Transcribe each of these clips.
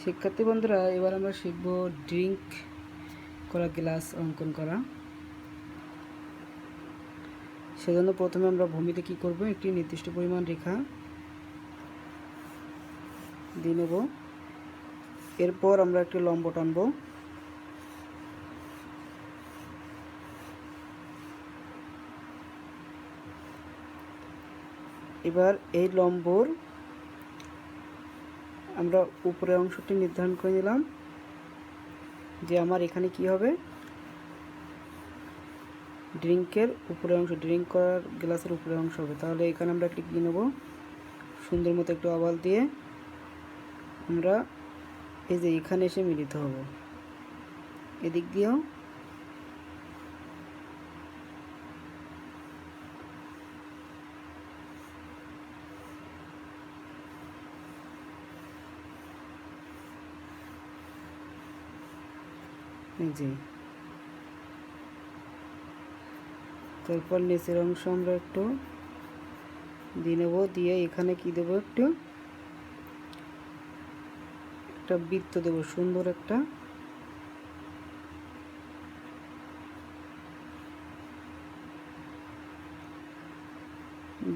শিক্ষার্থী বন্ধুরা, এবার আমরা শিখব ড্রিঙ্ক করা গ্লাস অঙ্কন করা। সেজন্য প্রথমে আমরা ভূমিতে কি করব, একটি নির্দিষ্ট পরিমাণ রেখা দিয়ে নেব। এরপর আমরা একটি লম্ব টানব। এবার এই লম্বর আমরা উপরের অংশটি নির্ধারণ করে নিলাম যে আমার এখানে কি হবে, ড্রিঙ্কের উপরের অংশ, ড্রিঙ্ক করার গ্লাসের উপরের অংশ হবে। তাহলে এখানে আমরা একটি কী নেব, সুন্দর মতো একটু ওভাল দিয়ে আমরা এই যে এখানে এসে মিলিত হব। এদিক দিয়েও জি। তারপর নিচের অংশ আমরা একটু দিয়ে নেব, দিয়ে এখানে কি দেবো, একটা বৃত্ত দেব, সুন্দর একটা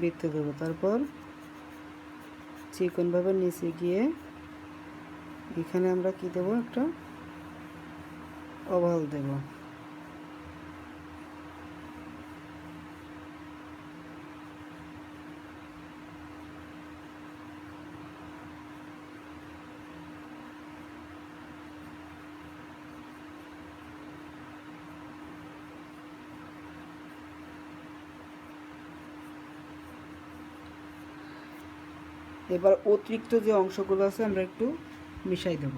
বৃত্ত দেবো। তারপর চিকনভাবে নিচে গিয়ে এখানে আমরা কি দেব, একটা ওভাল দেব। এবার অতিরিক্ত যে অংশগুলো আছে আমরা একটু মিশাই দেব।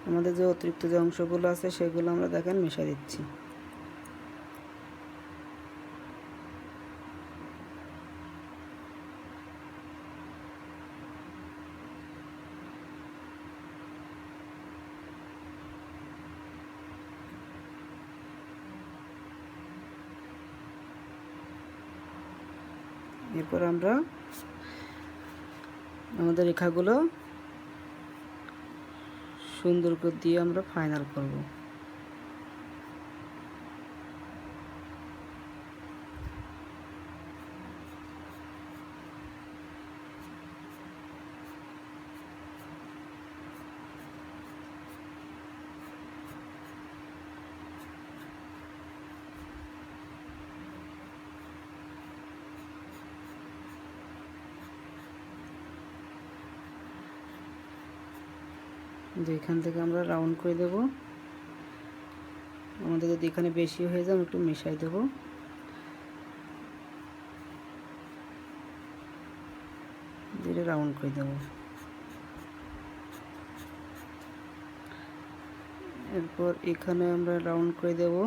আমাদের যে অতিরিক্ত যে অংশগুলো আছে সেগুলো আমরা দেখেন মিশাই দিচ্ছি। এরপর আমরা আমাদের রেখাগুলো সুন্দর করে দিয়ে আমরা ফাইনাল করব। যে এখান থেকে আমরা রাউন্ড করে দেব। আমাদের যদি এখানে বেশি হয়ে যায় একটু মিশাই দেব। দিয়ে রাউন্ড করে দেব। এরপর এখানে আমরা রাউন্ড করে দেব।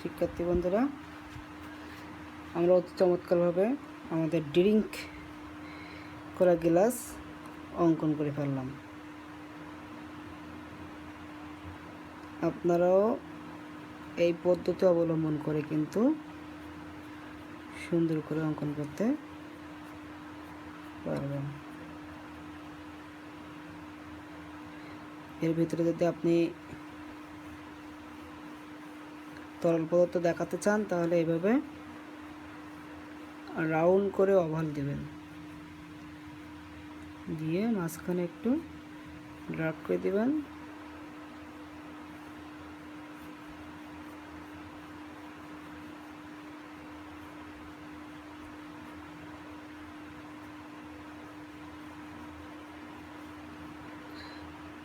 শিক্ষার্থী বন্ধুরা, আমরা অতি চমৎকারভাবে আমাদের ড্রিঙ্ক করা গ্লাস অঙ্কন করে ফেললাম। আপনারাও এই পদ্ধতি অবলম্বন করে কিন্তু সুন্দর করে অঙ্কন করতে পারবেন। এর ভিতরে যদি আপনি তরল পদার্থ দেখাতে চান তাহলে এইভাবে রাউন্ড করে ওভাল দেবেন, দিয়ে মাঝখানে একটু ডার্ক করে দেবেন।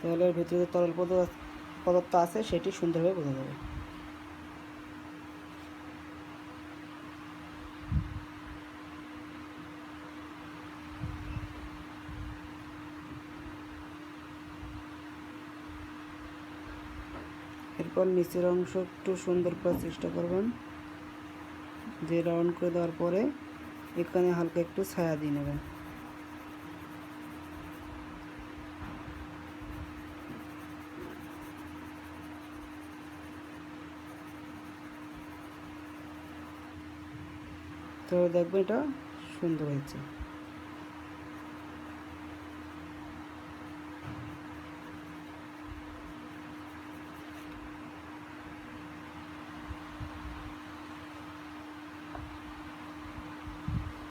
তাহলে এর ভিতরে যে তরল পদার্থ আছে সেটি সুন্দরভাবে বোঝা যাবে। এরপর নিচের অংশ একটু সুন্দর করার চেষ্টা করবেন, যে রাউন্ড করে দেওয়ার পরে এখানে হালকা একটু ছায়া দিয়ে নেবেন। তাহলে দেখবেন এটা সুন্দর হয়েছে।